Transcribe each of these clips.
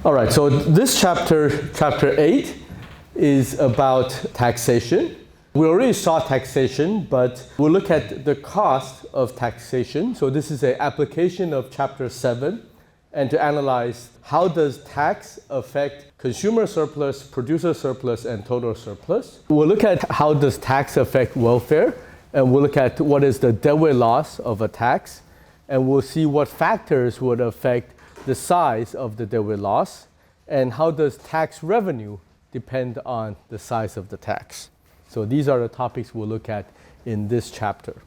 All right, so this chapter 8, is about taxation. We already saw taxation, but we'll look at the cost of taxation. So this is an application of chapter 7, and to analyze how does tax affect consumer surplus, producer surplus, and total surplus. We'll look at how does tax affect welfare, and we'll look at what is the deadweight loss of a tax, and we'll see what factors would affect the size of the deadweight loss, and how does tax revenue depend on the size of the tax. So these are the topics we'll look at in this chapter.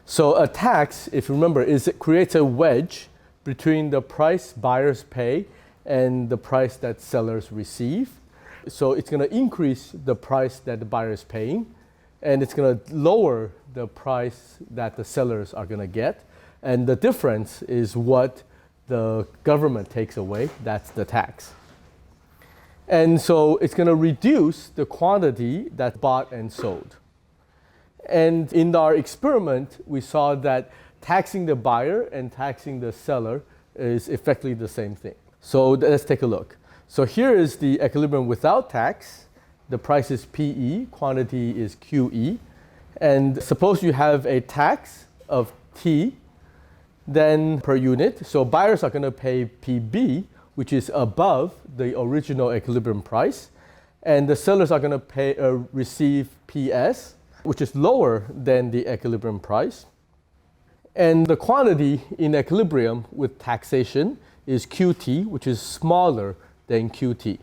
So a tax, if you remember, it creates a wedge between the price buyers pay and the price that sellers receive. So it's going to increase the price that the buyer is paying, and it's going to lower the price that the sellers are going to get. And the difference is what the government takes away. That's the tax. And so it's going to reduce the quantity that's bought and sold. And in our experiment, we saw that taxing the buyer and taxing the seller is effectively the same thing. So let's take a look. So here is the equilibrium without tax. The price is PE, quantity is QE. And suppose you have a tax of T, then per unit. So buyers are going to pay PB, which is above the original equilibrium price. And the sellers are going to receive PS, which is lower than the equilibrium price. And the quantity in equilibrium with taxation is QT, which is smaller than QT.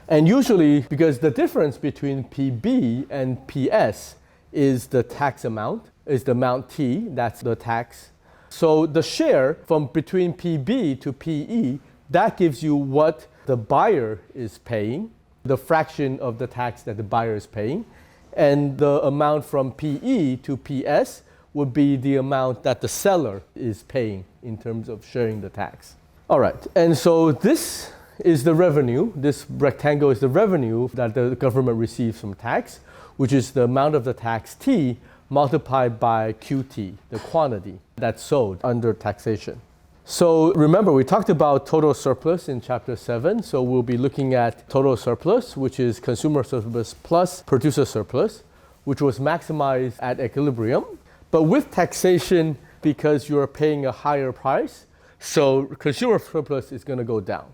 And usually, because the difference between PB and PS is the tax amount, is the amount T, that's the tax. So the share from between PB to PE, that gives you what the buyer is paying, the fraction of the tax that the buyer is paying. And the amount from PE to PS would be the amount that the seller is paying in terms of sharing the tax. All right, and so this is the revenue. This rectangle is the revenue that the government receives from tax, which is the amount of the tax T multiplied by QT, the quantity that's sold under taxation. So remember, we talked about total surplus in chapter 7. So we'll be looking at total surplus, which is consumer surplus plus producer surplus, which was maximized at equilibrium. But with taxation, because you're paying a higher price, so consumer surplus is going to go down.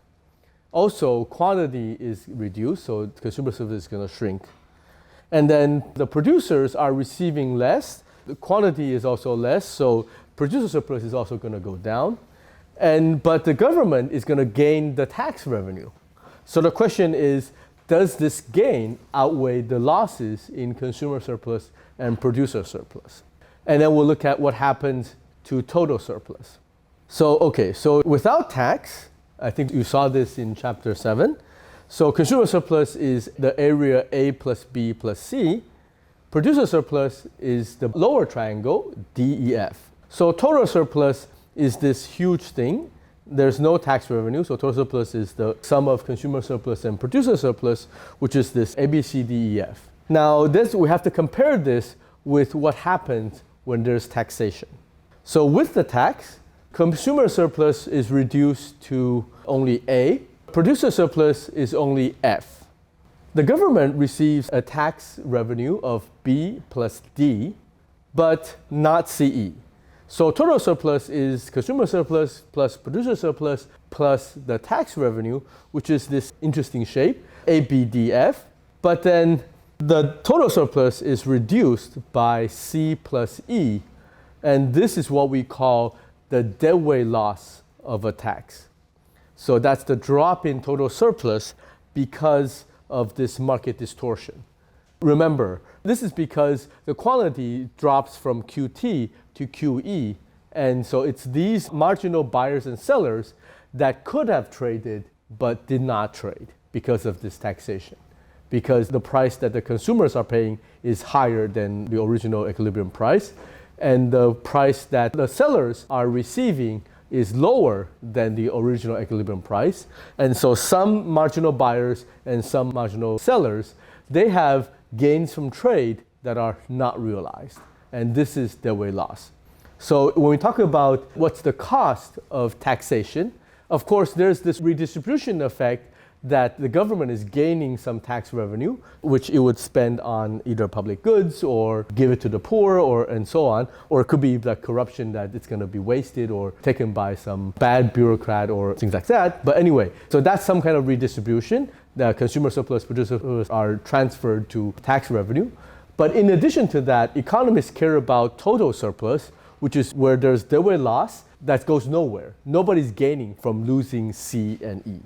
Also, quantity is reduced, so consumer surplus is going to shrink. And then the producers are receiving less. The quantity is also less, so producer surplus is also going to go down. But the government is going to gain the tax revenue. So the question is, does this gain outweigh the losses in consumer surplus and producer surplus? And then we'll look at what happens to total surplus. So without tax, I think you saw this in chapter 7. So consumer surplus is the area A plus B plus C. Producer surplus is the lower triangle, DEF. So total surplus is this huge thing. There's no tax revenue, so total surplus is the sum of consumer surplus and producer surplus, which is this ABCDEF. Now we have to compare this with what happens when there's taxation. So with the tax, consumer surplus is reduced to only A. Producer surplus is only F. The government receives a tax revenue of B plus D, but not CE. So total surplus is consumer surplus plus producer surplus plus the tax revenue, which is this interesting shape, ABDF. But then the total surplus is reduced by C plus E. And this is what we call the deadweight loss of a tax. So that's the drop in total surplus because of this market distortion. Remember, this is because the quantity drops from QT to QE. And so it's these marginal buyers and sellers that could have traded but did not trade because of this taxation. Because the price that the consumers are paying is higher than the original equilibrium price. And the price that the sellers are receiving is lower than the original equilibrium price. And so some marginal buyers and some marginal sellers, they have gains from trade that are not realized. And this is deadweight loss. So when we talk about what's the cost of taxation, Of course, there's this redistribution effect that the government is gaining some tax revenue, which it would spend on either public goods or give it to the poor or and so on. Or it could be the corruption that it's going to be wasted or taken by some bad bureaucrat or things like that. But anyway, so that's some kind of redistribution. The consumer surplus, producer surplus are transferred to tax revenue. But in addition to that, economists care about total surplus, which is where there's deadweight loss that goes nowhere. Nobody's gaining from losing C and E.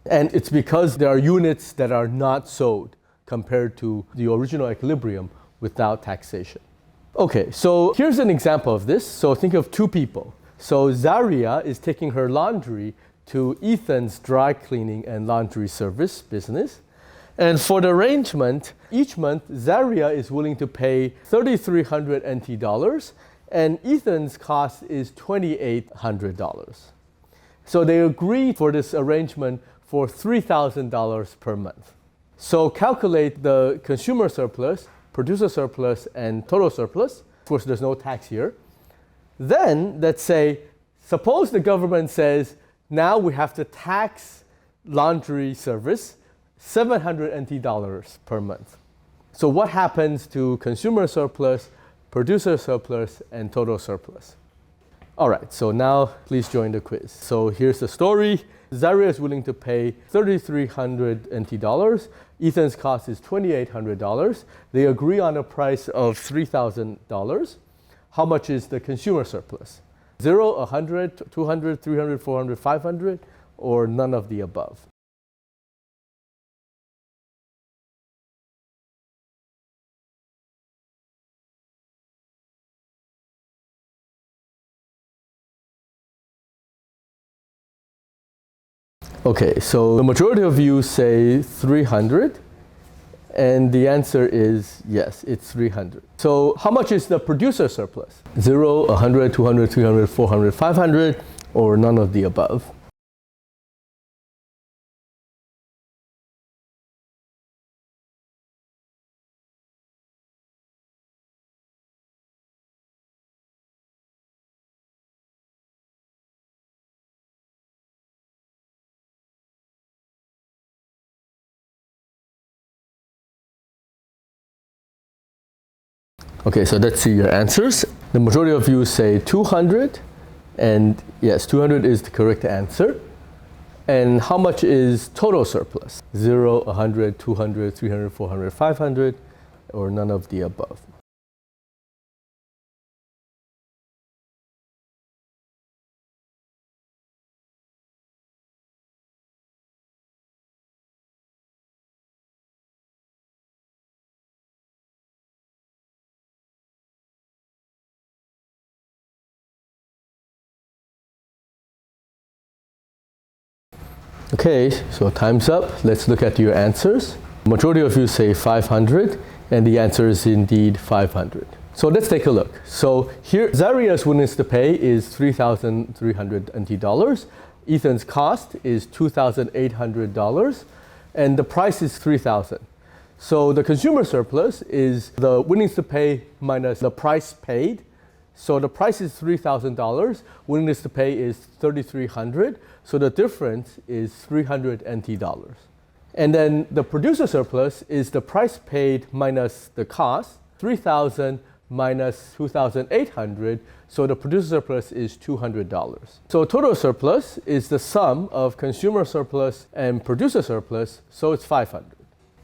And it's because there are units that are not sold compared to the original equilibrium without taxation. Okay, so here's an example of this. So think of two people. So Zaria is taking her laundry to Ethan's dry cleaning and laundry service business. And for the arrangement, each month Zaria is willing to pay 3,300 NT dollars and Ethan's cost is $2,800. So they agree for this arrangement for $3,000 per month. So calculate the consumer surplus, producer surplus, and total surplus. Of course, there's no tax here. Then let's say, suppose the government says, now we have to tax laundry service 700 NT dollars per month. So what happens to consumer surplus, producer surplus, and total surplus? All right, so now please join the quiz. So here's the story. Zaria is willing to pay 3,300 NT dollars. Ethan's cost is $2,800. They agree on a price of $3,000. How much is the consumer surplus? 0, 100, 200, 300, 400, 500, or none of the above? Okay, so the majority of you say 300, and the answer is yes, it's 300. So how much is the producer surplus? 0, 100, 200, 300, 400, 500, or none of the above? Okay, so let's see your answers. The majority of you say 200, and yes, 200 is the correct answer. And how much is total surplus? 0, 100, 200, 300, 400, 500, or none of the above? Okay, so time's up. Let's look at your answers. Majority of you say 500, and the answer is indeed 500. So let's take a look. So here, Zaria's willingness to pay is 3,300 NT dollars. Ethan's cost is $2,800, and the price is 3,000. So the consumer surplus is the willingness to pay minus the price paid. So the price is $3,000, willingness to pay is 3,300, so the difference is 300 NT dollars. And then the producer surplus is the price paid minus the cost, 3,000 minus 2,800, so the producer surplus is $200. So total surplus is the sum of consumer surplus and producer surplus, so it's 500.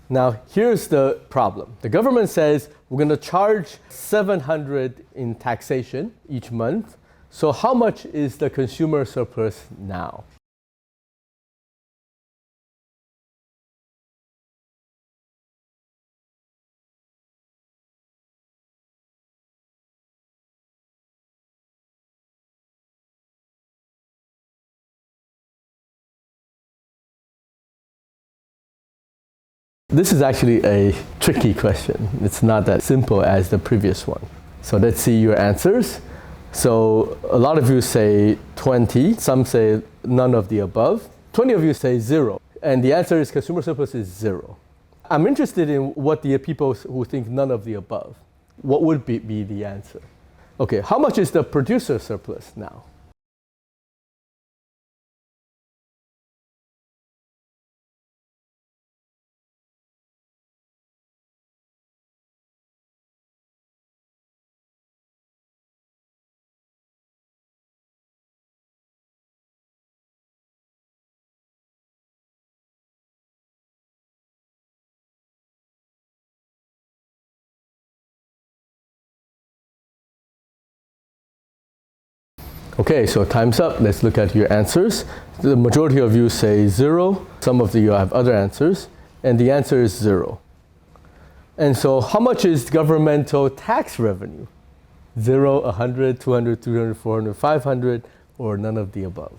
Now, here's the problem. The government says we're going to charge 700 in taxation each month. So how much is the consumer surplus now? This is actually a tricky question. It's not that simple as the previous one. So let's see your answers. So a lot of you say 20, some say none of the above. 20 of you say 0, and the answer is consumer surplus is 0. I'm interested in what the people who think none of the above, what would be the answer? Okay, how much is the producer surplus now? Okay, so time's up. Let's look at your answers. The majority of you say 0. Some of you have other answers. And the answer is 0. And so how much is governmental tax revenue? 0, 100, 200, 300, 400, 500, or none of the above?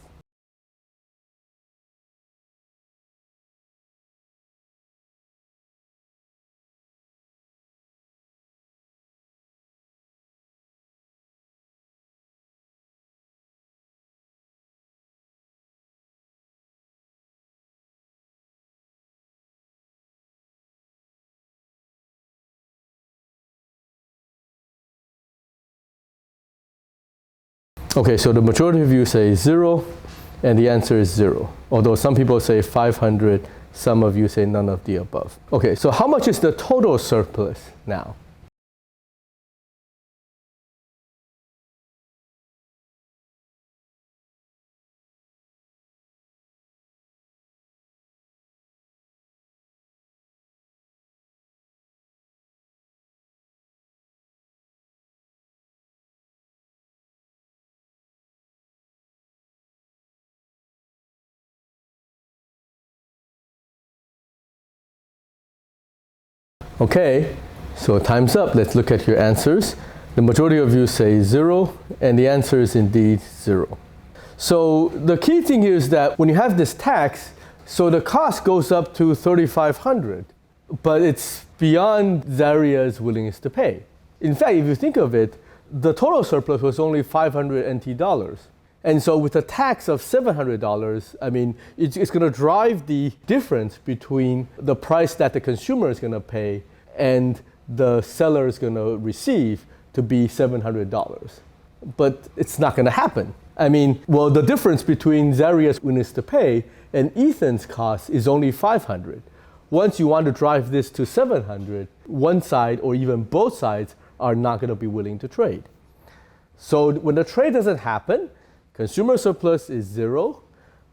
Okay, so the majority of you say 0, and the answer is 0. Although some people say 500, some of you say none of the above. Okay, so how much is the total surplus now? Okay, so time's up. Let's look at your answers. The majority of you say 0, and the answer is indeed 0. So the key thing here is that when you have this tax, so the cost goes up to 3,500, but it's beyond Zaria's willingness to pay. In fact, if you think of it, the total surplus was only 500 NT dollars. And so with a tax of $700, I mean, it's going to drive the difference between the price that the consumer is going to pay and the seller is going to receive to be $700. But it's not going to happen. I mean, well, the difference between Zaria's willingness to pay and Ethan's cost is only 500. Once you want to drive this to 700, one side or even both sides are not going to be willing to trade. So when the trade doesn't happen, consumer surplus is 0,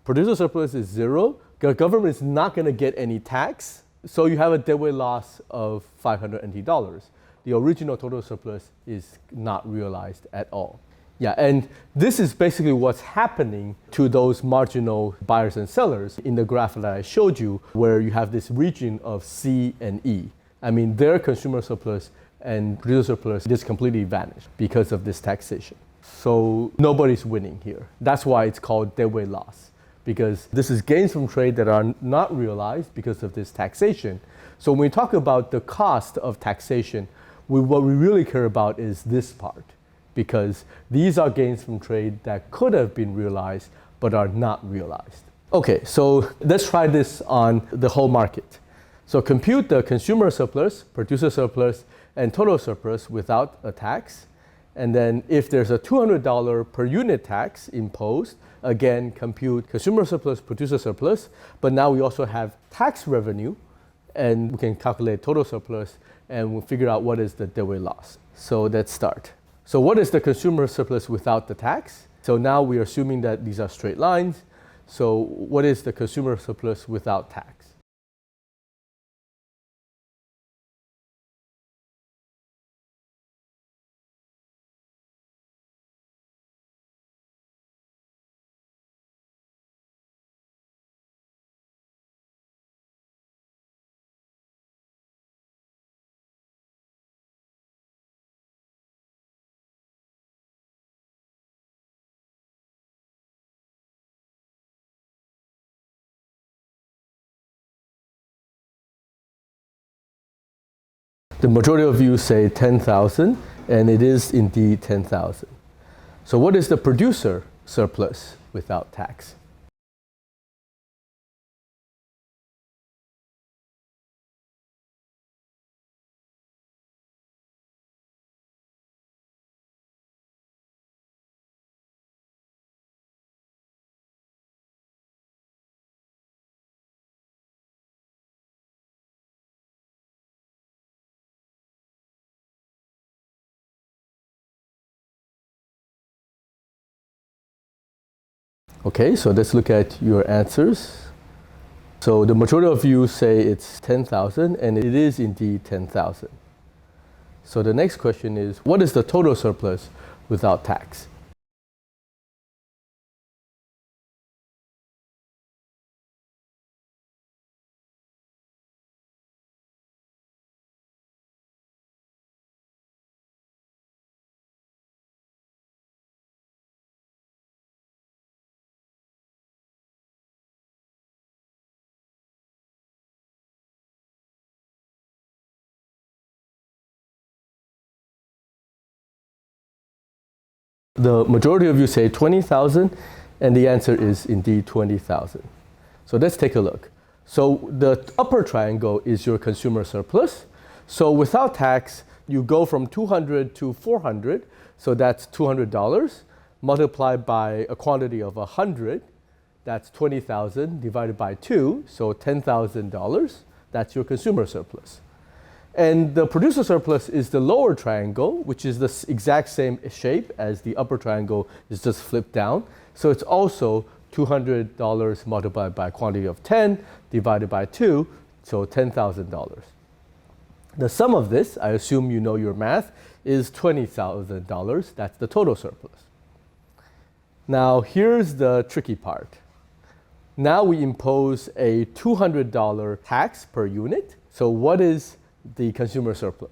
producer surplus is 0, the government is not going to get any tax, so you have a deadweight loss of 500 NT dollars. The original total surplus is not realized at all. Yeah, and this is basically what's happening to those marginal buyers and sellers in the graph that I showed you, where you have this region of C and E. I mean, their consumer surplus and producer surplus just completely vanished because of this taxation. So nobody's winning here. That's why it's called deadweight loss, because this is gains from trade that are not realized because of this taxation. So when we talk about the cost of taxation, what we really care about is this part, because these are gains from trade that could have been realized but are not realized. Okay, so let's try this on the whole market. So compute the consumer surplus, producer surplus, and total surplus without a tax. And then if there's a $200 per unit tax imposed, again, compute consumer surplus, producer surplus, but now we also have tax revenue, and we can calculate total surplus, and we'll figure out what is the deadweight loss. So let's start. So what is the consumer surplus without the tax? So now we are assuming that these are straight lines. So what is the consumer surplus without tax? The majority of you say 10,000, and it is indeed 10,000. So what is the producer surplus without tax? Okay, so let's look at your answers. So the majority of you say it's 10,000, and it is indeed 10,000. So the next question is, what is the total surplus without tax? The majority of you say 20,000, and the answer is indeed 20,000. So let's take a look. So the upper triangle is your consumer surplus. So without tax, you go from 200 to 400, so that's $200, multiplied by a quantity of 100, that's 20,000 divided by 2, so $10,000, that's your consumer surplus. And the producer surplus is the lower triangle, which is the exact same shape as the upper triangle, is just flipped down. So it's also $200 multiplied by a quantity of 10 divided by 2, so $10,000. The sum of this, I assume you know your math, is $20,000. That's the total surplus. Now here's the tricky part. Now we impose a $200 tax per unit. So what is the consumer surplus?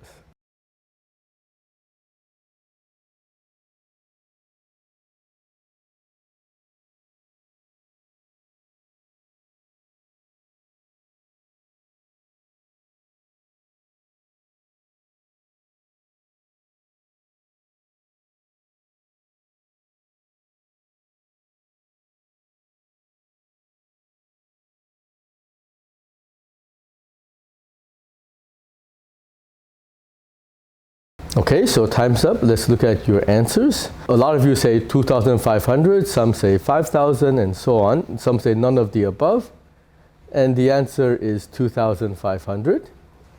Okay, so time's up. Let's look at your answers. A lot of you say 2,500, some say 5,000, and so on. Some say none of the above. And the answer is 2,500.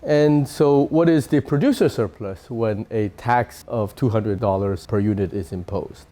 And so what is the producer surplus when a tax of $200 per unit is imposed?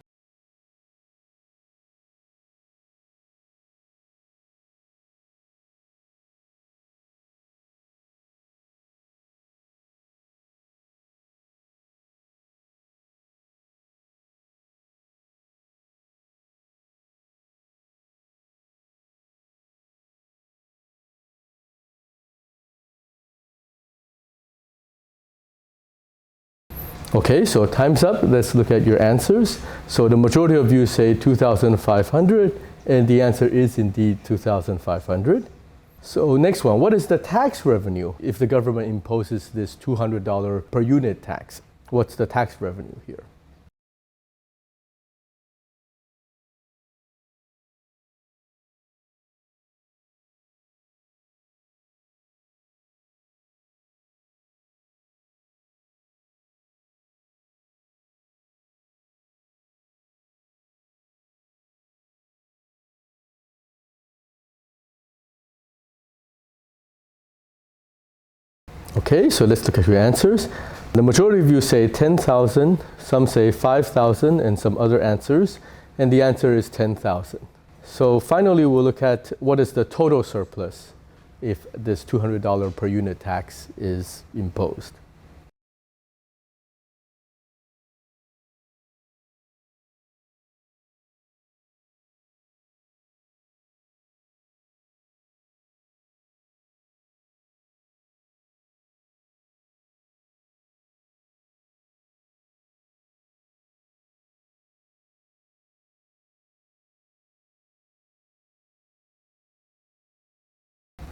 Okay, so time's up. Let's look at your answers. So the majority of you say 2,500, and the answer is indeed 2,500. So next one, what is the tax revenue if the government imposes this $200 per unit tax? What's the tax revenue here? Okay, so let's look at your answers. The majority of you say 10,000, some say 5,000, and some other answers, and the answer is 10,000. So finally, we'll look at what is the total surplus if this $200 per unit tax is imposed.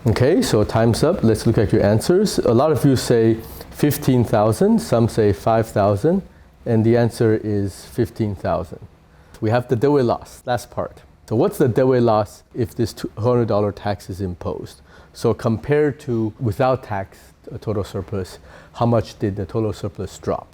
Okay, so time's up. Let's look at your answers. A lot of you say 15,000, some say 5,000, and the answer is 15,000. We have the deadweight loss, last part. So what's the deadweight loss if this $200 tax is imposed? So compared to without tax, a total surplus, how much did the total surplus drop?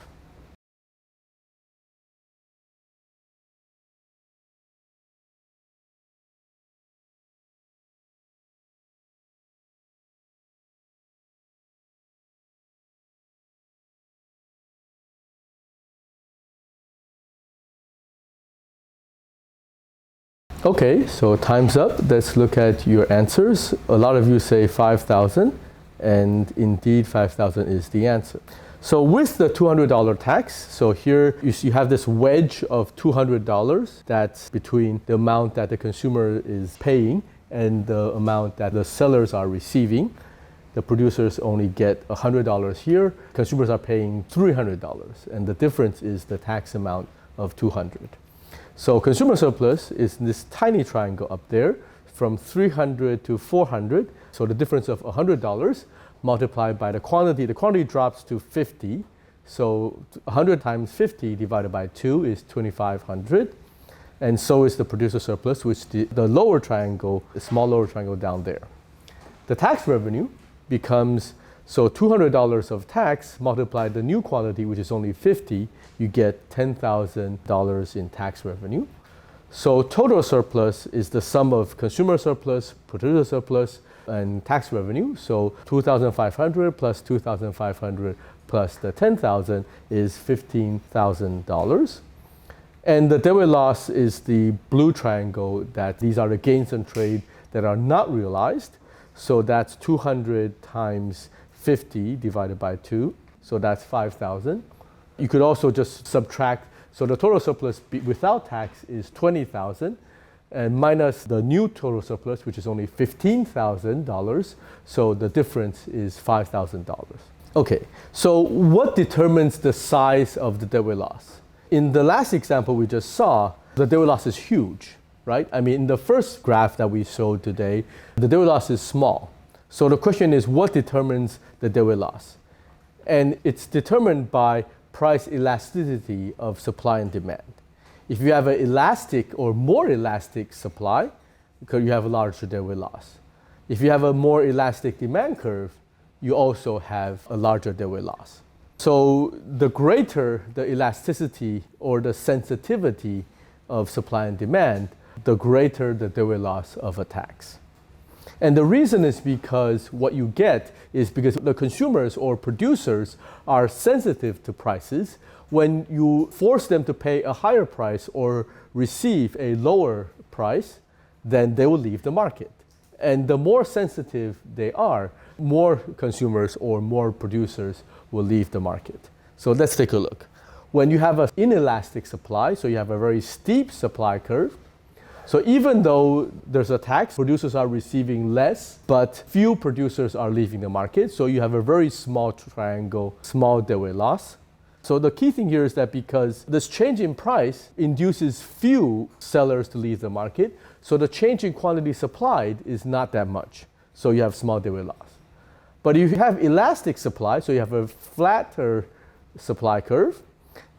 Okay, so time's up. Let's look at your answers. A lot of you say 5,000, and indeed 5,000 is the answer. So with the $200 tax, so here you have this wedge of $200 that's between the amount that the consumer is paying and the amount that the sellers are receiving. The producers only get $100 here. Consumers are paying $300, and the difference is the tax amount of $200. So consumer surplus is this tiny triangle up there from 300 to 400. So the difference of $100 multiplied by the quantity drops to 50. So 100 times 50 divided by 2 is 2,500. And so is the producer surplus, which the lower triangle, the small lower triangle down there. The tax revenue becomes, so $200 of tax multiplied the new quantity, which is only 50, you get $10,000 in tax revenue. So total surplus is the sum of consumer surplus, producer surplus, and tax revenue. So 2,500 plus 2,500 plus the 10,000 is $15,000. And the deadweight loss is the blue triangle, that these are the gains on trade that are not realized. So that's 200 times 50 divided by 2. So that's 5,000. You could also just subtract. So the total surplus without tax is 20,000, and minus the new total surplus, which is only $15,000. So the difference is $5,000. Okay, so what determines the size of the deadweight loss? In the last example we just saw, the deadweight loss is huge, right? I mean, in the first graph that we showed today, the deadweight loss is small. So the question is, what determines the deadweight loss? And it's determined by price elasticity of supply and demand. If you have an elastic or more elastic supply, you have a larger deadweight loss. If you have a more elastic demand curve, you also have a larger deadweight loss. So the greater the elasticity or the sensitivity of supply and demand, the greater the deadweight loss of a tax. And the reason is because what you get is because the consumers or producers are sensitive to prices. When you force them to pay a higher price or receive a lower price, then they will leave the market. And the more sensitive they are, more consumers or more producers will leave the market. So let's take a look. When you have an inelastic supply, so you have a very steep supply curve, so even though there's a tax, producers are receiving less, but few producers are leaving the market. So you have a very small triangle, small deadweight loss. So the key thing here is that because this change in price induces few sellers to leave the market, so the change in quantity supplied is not that much. So you have small deadweight loss. But if you have elastic supply, so you have a flatter supply curve,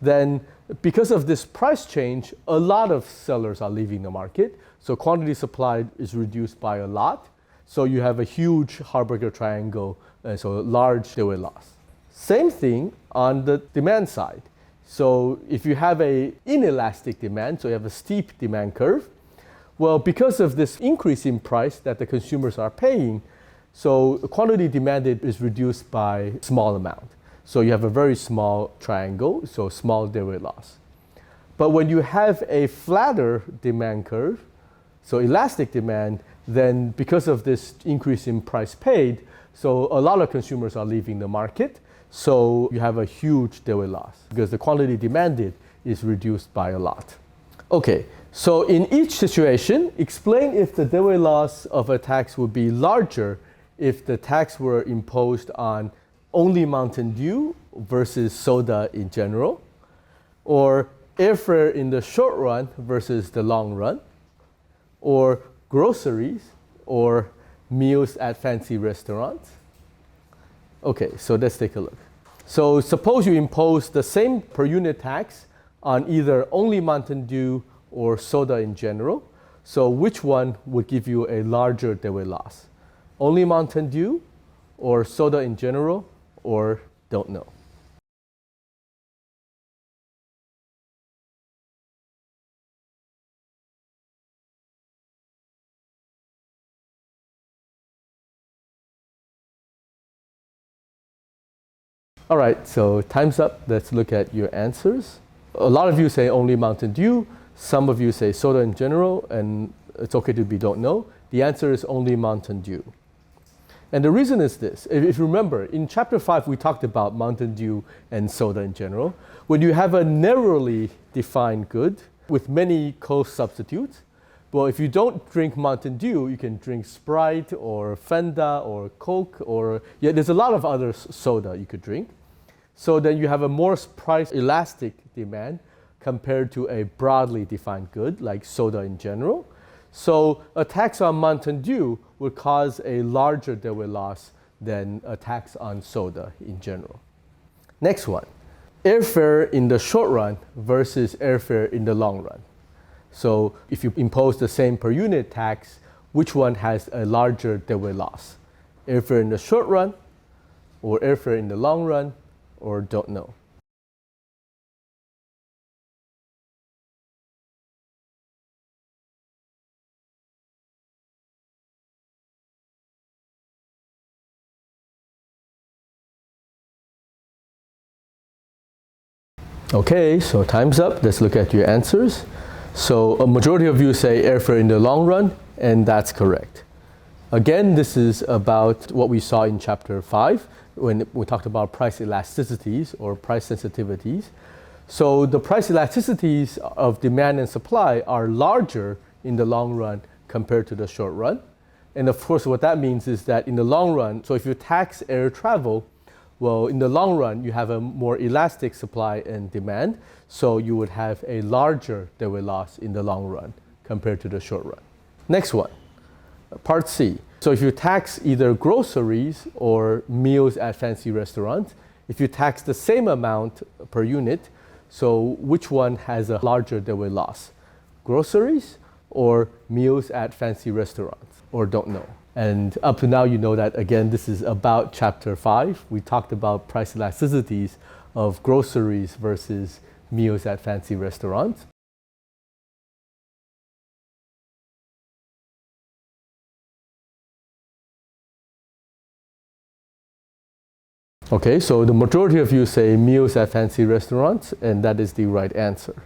then because of this price change, a lot of sellers are leaving the market. So quantity supplied is reduced by a lot. So you have a huge Harberger triangle, and so a large deadweight loss. Same thing on the demand side. So if you have an inelastic demand, so you have a steep demand curve, well, because of this increase in price that the consumers are paying, so quantity demanded is reduced by a small amount. So you have a very small triangle, so small deadweight loss. But when you have a flatter demand curve, so elastic demand, then because of this increase in price paid, so a lot of consumers are leaving the market. So you have a huge deadweight loss because the quantity demanded is reduced by a lot. Okay, so in each situation, explain if the deadweight loss of a tax would be larger if the tax were imposed on only Mountain Dew versus soda in general, or airfare in the short run versus the long run, or groceries or meals at fancy restaurants. Okay, so let's take a look. So suppose you impose the same per unit tax on either only Mountain Dew or soda in general. So which one would give you a larger deadweight loss? Only Mountain Dew or soda in general, or don't know? All right, so time's up. Let's look at your answers. A lot of you say only Mountain Dew. Some of you say soda in general, and it's okay to be don't know. The answer is only Mountain Dew. And the reason is this. If you remember, in chapter 5, we talked about Mountain Dew and soda in general. When you have a narrowly defined good with many co-substitutes, well, if you don't drink Mountain Dew, you can drink Sprite or Fanta or Coke, or there's a lot of other soda you could drink. So then you have a more price elastic demand compared to a broadly defined good like soda in general. So a tax on Mountain Dew would cause a larger deadweight loss than a tax on soda in general. Next one. airfare in the short run versus airfare in the long run. So if you impose the same per unit tax, which one has a larger deadweight loss? Airfare in the short run, or airfare in the long run, or don't know? Okay, so time's up. Let's look at your answers. So a majority of you say airfare in the long run, and that's correct. Again, this is about what we saw in chapter 5 when we talked about price elasticities or price sensitivities. So the price elasticities of demand and supply are larger in the long run compared to the short run. And of course, what that means is that in the long run, so if you tax air travel, well, in the long run, you have a more elastic supply and demand, so you would have a larger deadweight loss in the long run compared to the short run. Next one, part C. So if you tax either groceries or meals at fancy restaurants, if you tax the same amount per unit, so which one has a larger deadweight loss? Groceries or meals at fancy restaurants, or don't know? And up to now, you know that, again, this is about chapter 5. We talked about price elasticities of groceries versus meals at fancy restaurants. Okay, so the majority of you say meals at fancy restaurants, and that is the right answer.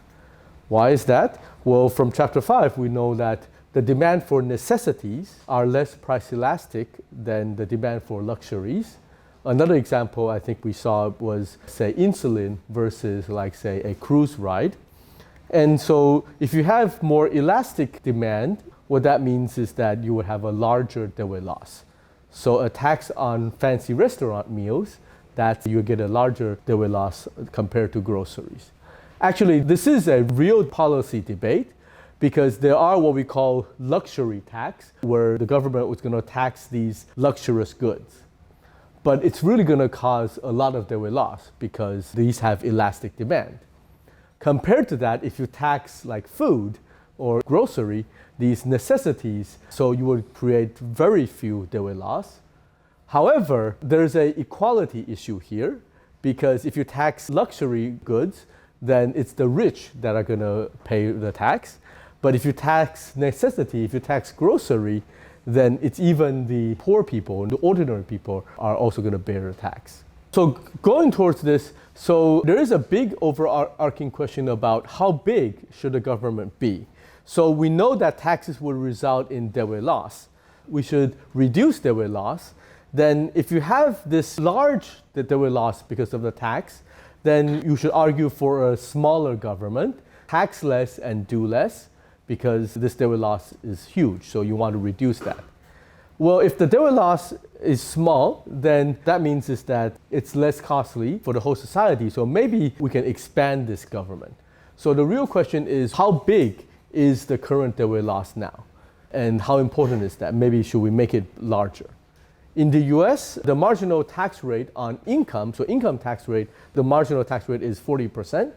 Why is that? Well, from chapter 5, we know that the demand for necessities are less price elastic than the demand for luxuries. Another example I think we saw was, say, insulin versus, like, say, a cruise ride. And so if you have more elastic demand, what that means is that you would have a larger deadweight loss. So a tax on fancy restaurant meals, that you get a larger deadweight loss compared to groceries. Actually, this is a real policy debate, because there are what we call luxury tax, where the government was going to tax these luxurious goods. But it's really going to cause a lot of deadweight loss because these have elastic demand. Compared to that, if you tax like food or grocery, these necessities, so you would create very few deadweight loss. However, there's an equality issue here, because if you tax luxury goods, then it's the rich that are going to pay the tax. But if you tax necessity, if you tax grocery, then it's even the poor people, the ordinary people are also going to bear the tax. So going towards this, so there is a big overarching question about how big should the government be. So we know that taxes will result in deadweight loss. We should reduce deadweight loss. Then if you have this large deadweight loss because of the tax, then you should argue for a smaller government, tax less and do less, because this deadweight loss is huge, so you want to reduce that. Well, if the deadweight loss is small, then that means is that it's less costly for the whole society, so maybe we can expand this government. So the real question is, how big is the current deadweight loss now? And how important is that? Maybe should we make it larger? In the US, the marginal tax rate on income, so income tax rate, the marginal tax rate is 40%.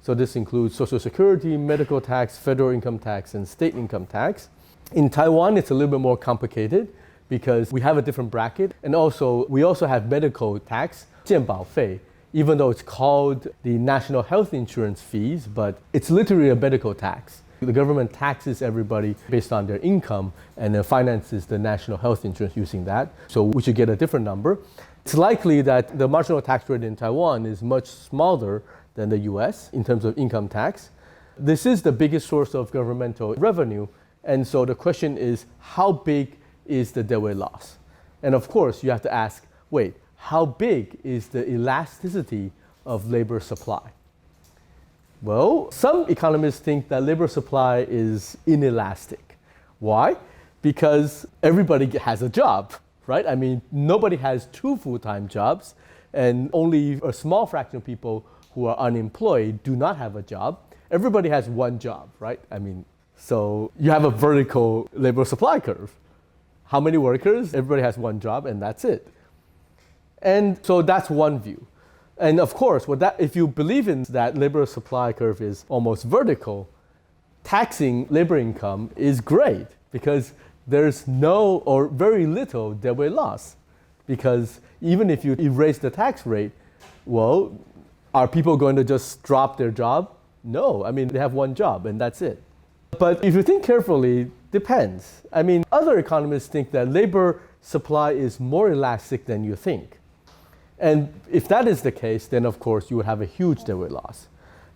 So this includes Social Security, medical tax, federal income tax, and state income tax. In Taiwan, it's a little bit more complicated because we have a different bracket. And also, we also have medical tax, 健保费, even though it's called the national health insurance fees, but it's literally a medical tax. The government taxes everybody based on their income and then finances the national health insurance using that. So we should get a different number. It's likely that the marginal tax rate in Taiwan is much smaller than the US in terms of income tax. This is the biggest source of governmental revenue. And so the question is, how big is the deadweight loss? And of course, you have to ask, wait, how big is the elasticity of labor supply? Well, some economists think that labor supply is inelastic. Why? Because everybody has a job, right? I mean, nobody has 2 full-time jobs, and only a small fraction of people who are unemployed do not have a job. Everybody has 1 job, right? I mean, so you have a vertical labor supply curve. How many workers? Everybody has 1 job, and that's it. And so that's one view. And of course, if you believe in that labor supply curve is almost vertical, taxing labor income is great because there's no or very little deadweight loss. Because even if you erase the tax rate, well, are people going to just drop their job? No, I mean, they have one job and that's it. But if you think carefully, depends. I mean, other economists think that labor supply is more elastic than you think. And if that is the case, then of course you would have a huge deadweight loss.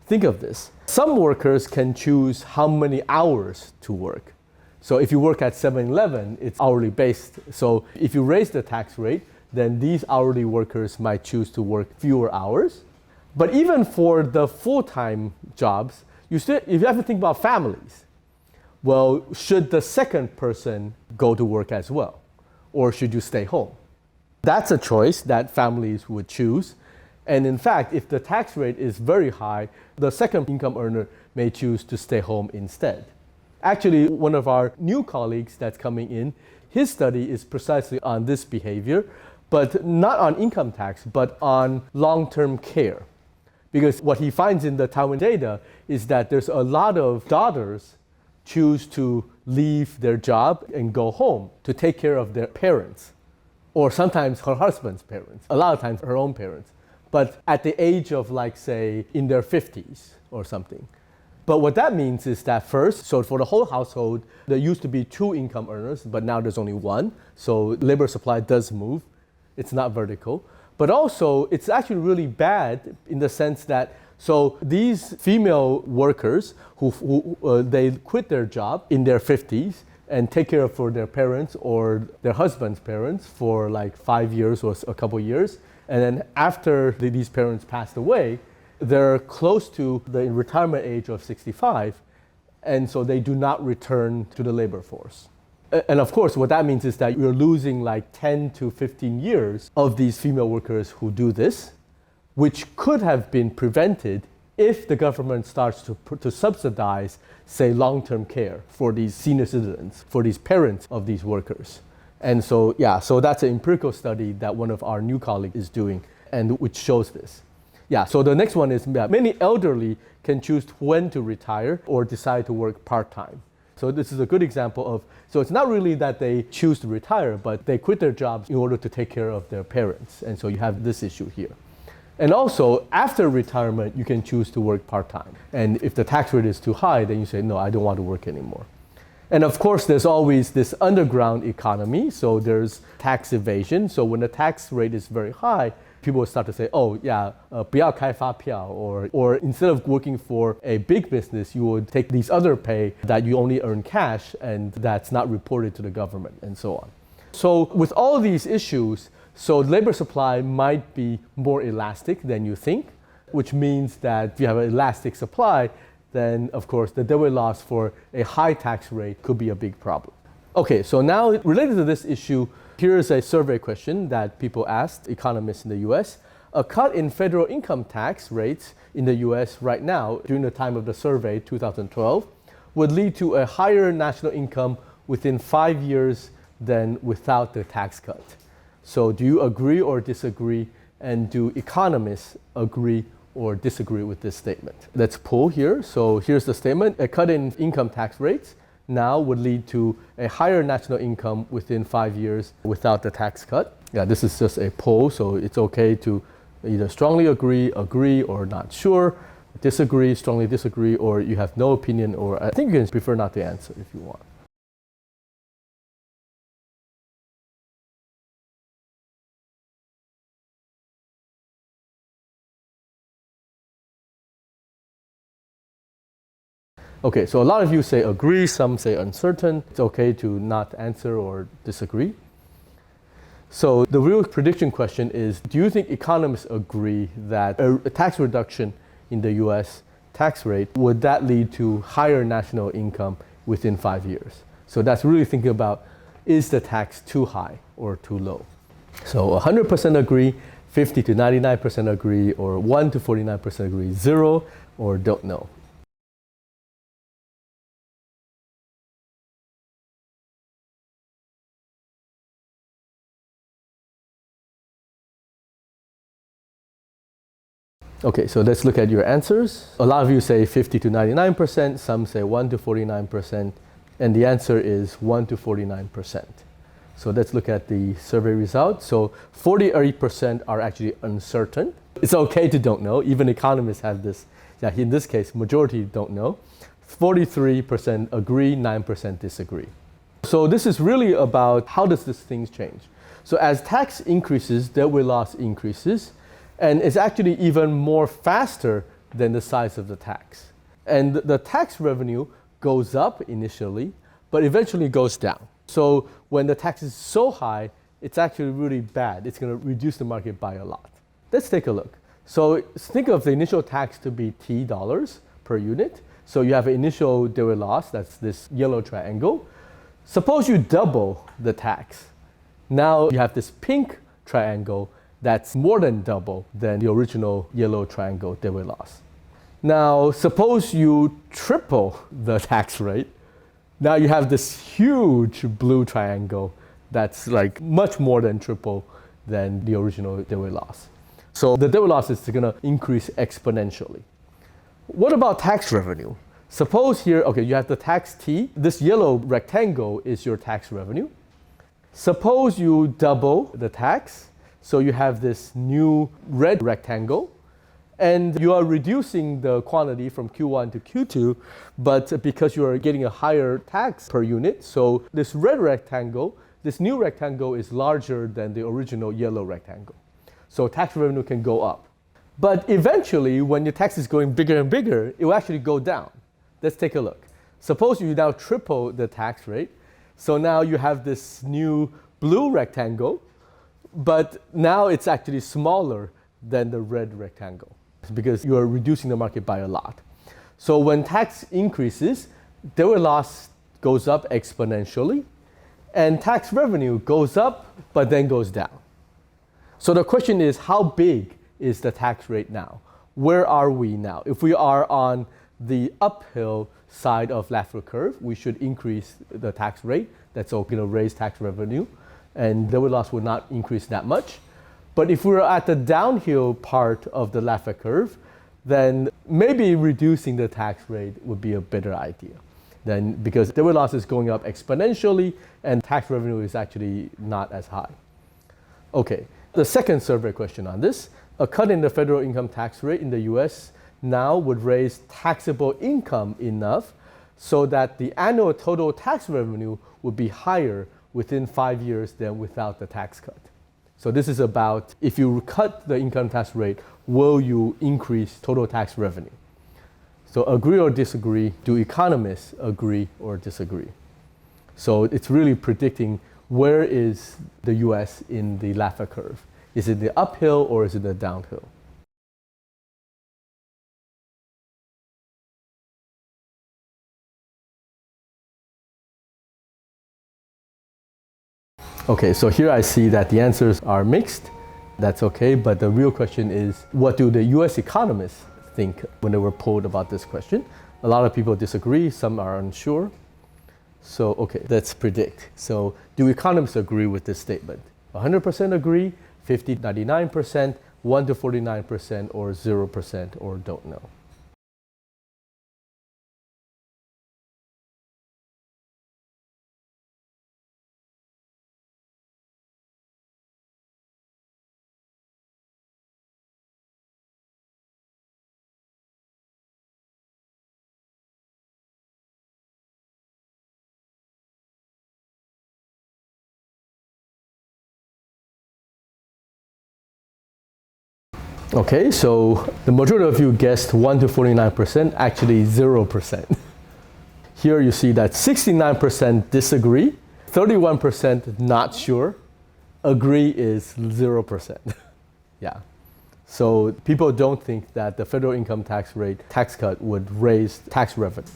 Think of this. Some workers can choose how many hours to work. So if you work at 7-Eleven, it's hourly based. So if you raise the tax rate, then these hourly workers might choose to work fewer hours. But even for the full-time jobs, you have to think about families. Well, should the second person go to work as well? Or should you stay home? That's a choice that families would choose. And in fact, if the tax rate is very high, the second income earner may choose to stay home instead. Actually, one of our new colleagues that's coming in, his study is precisely on this behavior, but not on income tax, but on long-term care. Because what he finds in the Taiwan data is that there's a lot of daughters choose to leave their job and go home to take care of their parents, or sometimes her husband's parents, a lot of times her own parents, but at the age of like, say, in their 50s or something. But what that means is that first, so for the whole household, there used to be 2 income earners, but now there's only 1. So labor supply does move. It's not vertical. But also, it's actually really bad in the sense that, so these female workers who they quit their job in their 50s and take care of for their parents or their husband's parents for like 5 years or a couple years. And then after these parents passed away, they're close to the retirement age of 65, and so they do not return to the labor force. And of course, what that means is that you're losing like 10 to 15 years of these female workers who do this, which could have been prevented if the government starts to subsidize, say, long-term care for these senior citizens, for these parents of these workers. And so, yeah, so that's an empirical study that one of our new colleagues is doing, and which shows this. Yeah, so the next one is many elderly can choose when to retire or decide to work part-time. So this is a good example of, so it's not really that they choose to retire, but they quit their jobs in order to take care of their parents. And so you have this issue here. And also, after retirement, you can choose to work part-time. And if the tax rate is too high, then you say, no, I don't want to work anymore. And of course, there's always this underground economy. So there's tax evasion. So when the tax rate is very high, people will start to say, oh, yeah, 不要开发票, or instead of working for a big business, you would take these other pay that you only earn cash and that's not reported to the government and so on. So with all these issues, so labor supply might be more elastic than you think, which means that if you have an elastic supply, then of course the deadweight loss for a high tax rate could be a big problem. Okay, so now related to this issue, here's a survey question that people asked economists in the US. A cut in federal income tax rates in the US right now, during the time of the survey, 2012, would lead to a higher national income within 5 years than without the tax cut. So do you agree or disagree? And do economists agree or disagree with this statement? Let's pull here. So here's the statement. A cut in income tax rates now would lead to a higher national income within 5 years without the tax cut. Yeah, this is just a poll, so it's okay to either strongly agree, or not sure, disagree, strongly disagree, or you have no opinion, or I think you can prefer not to answer if you want. Okay, so a lot of you say agree, some say uncertain. It's okay to not answer or disagree. So the real prediction question is, do you think economists agree that a tax reduction in the US tax rate, would that lead to higher national income within 5 years? So that's really thinking about, is the tax too high or too low? So 100% agree, 50 to 99% agree, or 1 to 49% agree, 0 or don't know. Okay, so let's look at your answers. A lot of you say 50 to 99%, some say 1 to 49%, and the answer is 1 to 49%. So let's look at the survey results. So 48% are actually uncertain. It's okay to don't know. Even economists have this. Yeah, in this case, majority don't know. 43% agree, 9% disagree. So this is really about how does this thing change. So as tax increases, deadweight loss increases, and it's actually even more faster than the size of the tax. And the tax revenue goes up initially, but eventually goes down. So when the tax is so high, it's actually really bad. It's going to reduce the market by a lot. Let's take a look. So think of the initial tax to be $T per unit. So you have an initial deadweight loss, that's this yellow triangle. Suppose you double the tax. Now you have this pink triangle that's more than double than the original yellow triangle deadweight loss. Now suppose you triple the tax rate. Now you have this huge blue triangle that's like much more than triple than the original deadweight loss. So the deadweight loss is going to increase exponentially. What about tax revenue? Suppose here, okay, you have the tax T. This yellow rectangle is your tax revenue. Suppose you double the tax. So you have this new red rectangle. And you are reducing the quantity from Q1 to Q2, but because you are getting a higher tax per unit, so this red rectangle, this new rectangle is larger than the original yellow rectangle. So tax revenue can go up. But eventually, when your tax is going bigger and bigger, it will actually go down. Let's take a look. Suppose you now triple the tax rate. So now you have this new blue rectangle, but now it's actually smaller than the red rectangle because you are reducing the market by a lot. So when tax increases, deadweight loss goes up exponentially, and tax revenue goes up but then goes down. So the question is, how big is the tax rate now? Where are we now? If we are on the uphill side of Laffer curve, we should increase the tax rate. That's all going to raise tax revenue, and deadweight loss will not increase that much. But if we're at the downhill part of the Laffer curve, then maybe reducing the tax rate would be a better idea. Then because deadweight loss is going up exponentially and tax revenue is actually not as high. Okay, the second survey question on this. A cut in the federal income tax rate in the US now would raise taxable income enough so that the annual total tax revenue would be higher within 5 years than without the tax cut. So this is about if you cut the income tax rate, will you increase total tax revenue? So agree or disagree, do economists agree or disagree? So it's really predicting where is the US in the Laffer curve. Is it the uphill or is it the downhill? Okay, so here I see that the answers are mixed. That's okay, but the real question is, what do the US economists think when they were polled about this question? A lot of people disagree, some are unsure. So, okay, let's predict. So, do economists agree with this statement? 100% agree, 50 to 99%, 1 to 49%, or 0%, or don't know. Okay, so the majority of you guessed 1 to 49%, actually 0%. Here you see that 69% disagree, 31% not sure, agree is 0%. Yeah. So people don't think that the federal income tax rate tax cut would raise tax revenue.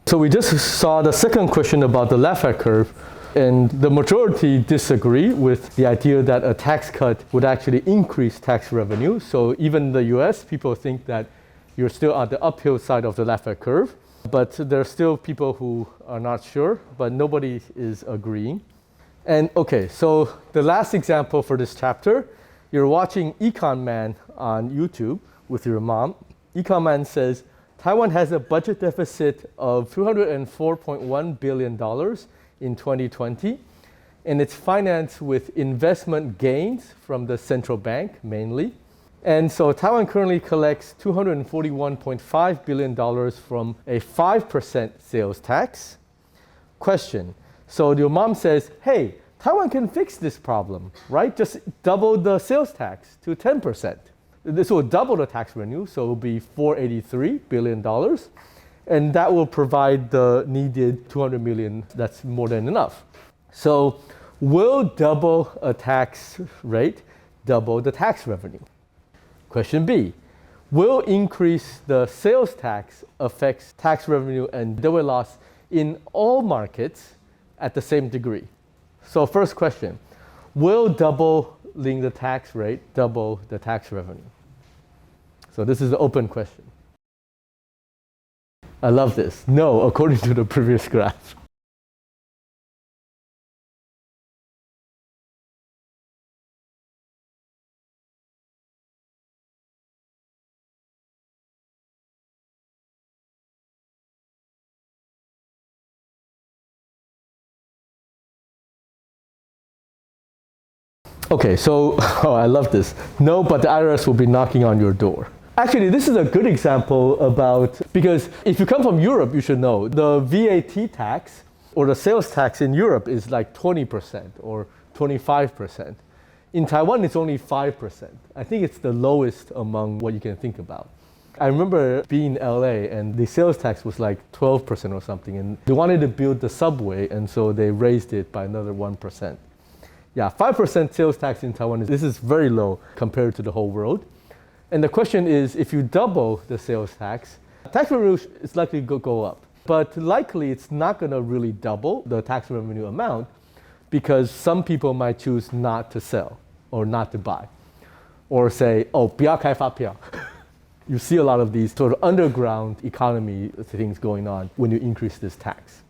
So we just saw the second question about the Laffer curve. And the majority disagree with the idea that a tax cut would actually increase tax revenue. So even in the US, people think that you're still on the uphill side of the Laffer curve. But there are still people who are not sure, but nobody is agreeing. And okay, so the last example for this chapter, you're watching Econ Man on YouTube, with your mom. Econ says, Taiwan has a budget deficit of $204.1 billion in 2020, and it's financed with investment gains from the central bank mainly. And so Taiwan currently collects $241.5 billion from a 5% sales tax. Question, so your mom says, hey, Taiwan can fix this problem, right? Just double the sales tax to 10%. This will double the tax revenue, so it will be $483 billion. And that will provide the needed $200 million. That's more than enough. So will double a tax rate double the tax revenue? Question B, will increase the sales tax affects tax revenue and deadweight loss in all markets at the same degree? So first question, will doubling the tax rate double the tax revenue? So this is an open question. I love this. No, according to the previous graph. Okay, so, I love this. No, but the IRS will be knocking on your door. Actually, this is a good example about, because if you come from Europe, you should know, the VAT tax or the sales tax in Europe is like 20% or 25%. In Taiwan, it's only 5%. I think it's the lowest among what you can think about. I remember being in LA and the sales tax was like 12% or something, and they wanted to build the subway, and so they raised it by another 1%. Yeah, 5% sales tax in Taiwan, this is very low compared to the whole world. And the question is, if you double the sales tax revenue is likely to go up. But likely it's not going to really double the tax revenue amount because some people might choose not to sell or not to buy. Or say, oh, 不要开发票. You see a lot of these sort of underground economy things going on when you increase this tax.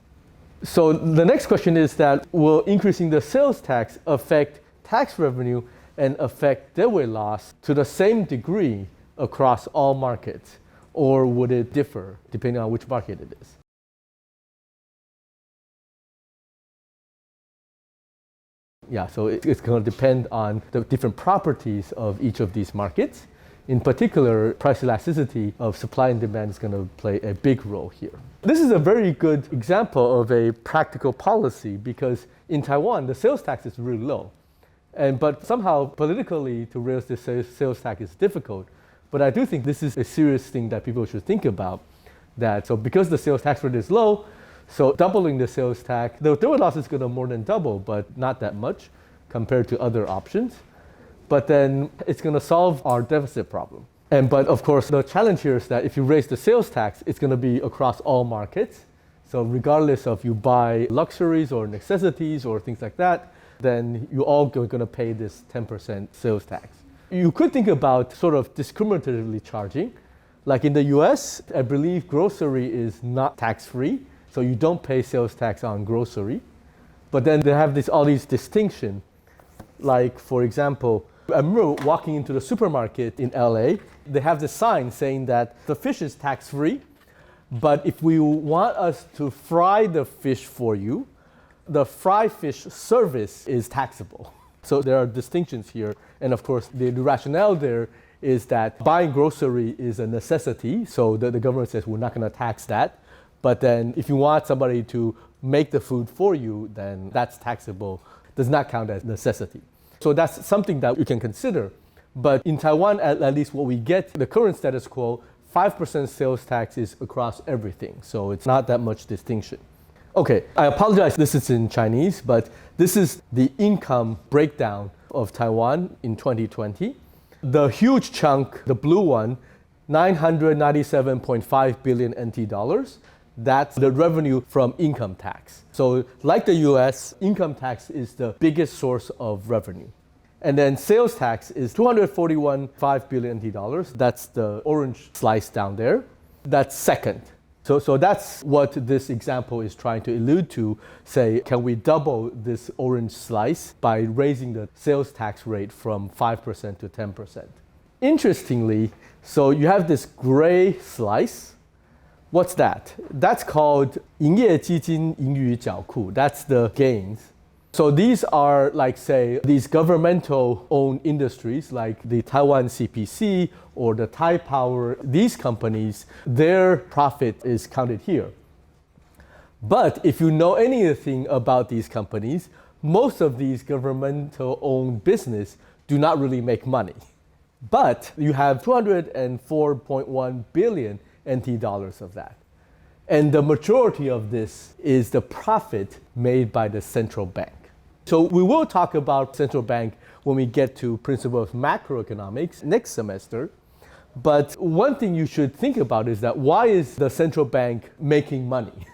So the next question is that will increasing the sales tax affect tax revenue and affect deadweight loss to the same degree across all markets, or would it differ depending on which market it is? Yeah, so it's going to depend on the different properties of each of these markets. In particular, price elasticity of supply and demand is going to play a big role here. This is a very good example of a practical policy because in Taiwan, the sales tax is really low. But somehow, politically, to raise the sales tax is difficult. But I do think this is a serious thing that people should think about. So because the sales tax rate is low, so doubling the sales tax, the deadweight loss is going to more than double, but not that much compared to other options. But then it's going to solve our deficit problem. But of course, the challenge here is that if you raise the sales tax, it's going to be across all markets. So regardless of you buy luxuries or necessities or things like that, then you all are going to pay this 10% sales tax. You could think about sort of discriminatively charging. Like in the US, I believe grocery is not tax-free, so you don't pay sales tax on grocery. But then they have all these distinctions. Like, for example, I remember walking into the supermarket in LA. They have this sign saying that the fish is tax-free, but if we want us to fry the fish for you, the fry fish service is taxable. So there are distinctions here. And of course, the rationale there is that buying grocery is a necessity. So the government says we're not going to tax that. But then if you want somebody to make the food for you, then that's taxable. Does not count as necessity. So that's something that you can consider. But in Taiwan, at least what we get, the current status quo, 5% sales tax is across everything. So it's not that much distinction. Okay, I apologize, this is in Chinese, but this is the income breakdown of Taiwan in 2020. The huge chunk, the blue one, 997.5 billion NT dollars. That's the revenue from income tax. So like the US, income tax is the biggest source of revenue. And then sales tax is 241.5 billion NT dollars. That's the orange slice down there. That's second. So that's what this example is trying to allude to. Say, can we double this orange slice by raising the sales tax rate from 5% to 10%? Interestingly, so you have this gray slice. What's that? That's called 营业基金盈余缴库. That's the gains. So these are like, say, these governmental owned industries like the Taiwan CPC or the Thai Power. These companies, their profit is counted here. But if you know anything about these companies, most of these governmental owned business do not really make money. But you have 204.1 billion NT dollars of that. And the majority of this is the profit made by the central bank. So we will talk about central bank when we get to principle of macroeconomics next semester. But one thing you should think about is that why is the central bank making money?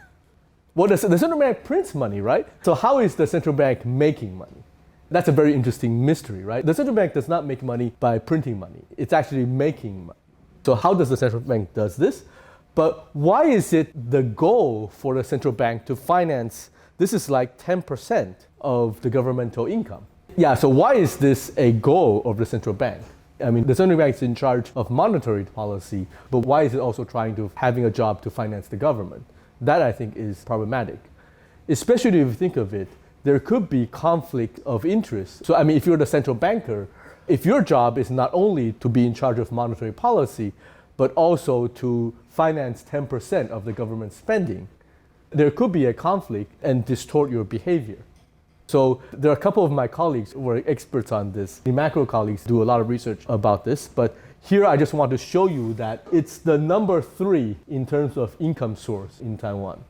Well, the central bank prints money, right? So how is the central bank making money? That's a very interesting mystery, right? The central bank does not make money by printing money. It's actually making money. So how does the central bank does this? But why is it the goal for the central bank to finance, this is like 10% of the governmental income? Yeah, so why is this a goal of the central bank? I mean, the central bank is in charge of monetary policy, but why is it also trying to having a job to finance the government? That I think is problematic. Especially if you think of it, there could be conflict of interest. So I mean, if you're the central banker, if your job is not only to be in charge of monetary policy, but also to finance 10% of the government spending, there could be a conflict and distort your behavior. So there are a couple of my colleagues who are experts on this. The macro colleagues do a lot of research about this, but here I just want to show you that it's the number 3 in terms of income source in Taiwan.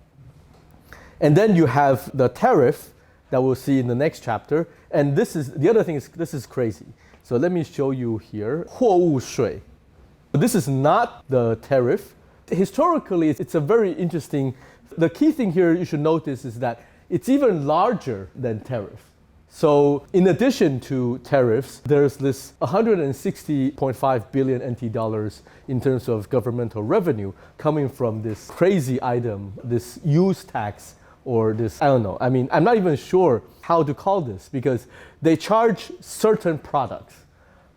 And then you have the tariff that we'll see in the next chapter. And this is, the other thing is, this is crazy. So let me show you here, 货物税. This is not the tariff. Historically, it's a very interesting, the key thing here you should notice is that it's even larger than tariff. So in addition to tariffs, there's this 160.5 billion NT dollars in terms of governmental revenue coming from this crazy item, this use tax, or this, I don't know. I mean, I'm not even sure how to call this because they charge certain products.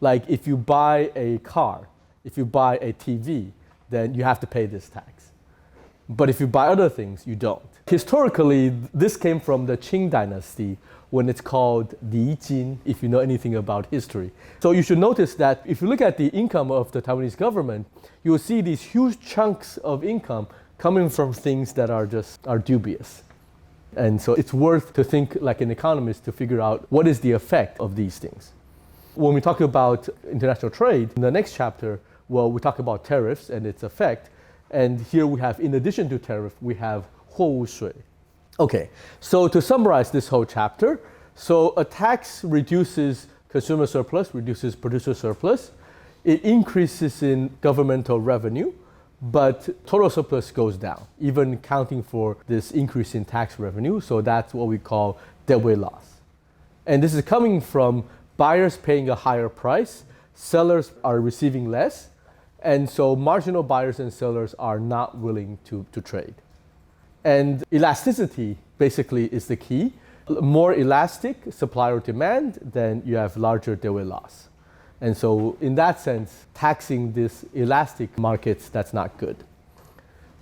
Like if you buy a car, if you buy a TV, then you have to pay this tax. But if you buy other things, you don't. Historically, this came from the Qing dynasty when it's called Li Jin, if you know anything about history. So you should notice that if you look at the income of the Taiwanese government, you will see these huge chunks of income coming from things that are dubious. And so it's worth to think like an economist to figure out what is the effect of these things. When we talk about international trade, in the next chapter, well, we talk about tariffs and its effect. And here we have, in addition to tariff, we have 货物税. Okay, so to summarize this whole chapter, so a tax reduces consumer surplus, reduces producer surplus. It increases in governmental revenue, but total surplus goes down, even counting for this increase in tax revenue. So that's what we call deadweight loss. And this is coming from buyers paying a higher price, sellers are receiving less, and so marginal buyers and sellers are not willing to trade. And elasticity basically is the key. More elastic supply or demand, then you have larger deadweight loss. And so in that sense, taxing these elastic markets, that's not good.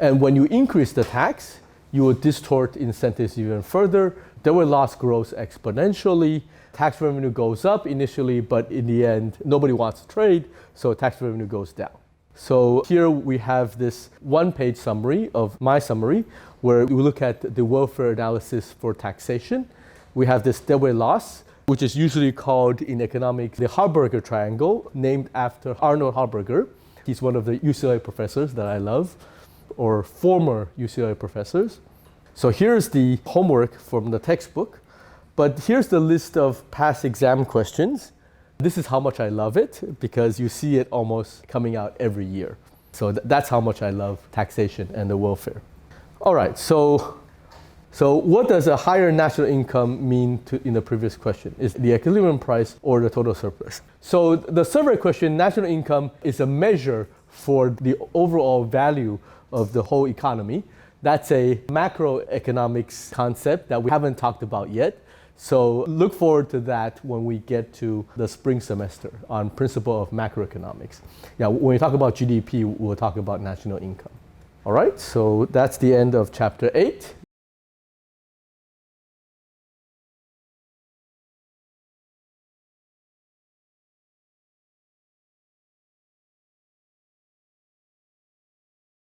And when you increase the tax, you will distort incentives even further. Deadweight loss grows exponentially. Tax revenue goes up initially, but in the end, nobody wants to trade, so tax revenue goes down. So here we have this one-page summary of my summary, where we look at the welfare analysis for taxation. We have this deadweight loss, which is usually called in economics the Harburger triangle, named after Arnold Harburger. He's one of the UCLA professors that I love, or former UCLA professors. So here's the homework from the textbook, but here's the list of past exam questions. This is how much I love it, because you see it almost coming out every year. So that's how much I love taxation and the welfare. All right, so what does a higher national income mean in the previous question? Is the equilibrium price or the total surplus? So the survey question, national income is a measure for the overall value of the whole economy. That's a macroeconomics concept that we haven't talked about yet. So look forward to that when we get to the spring semester on principle of macroeconomics. Yeah, when we talk about GDP, we'll talk about national income. All right, so that's the end of chapter 8.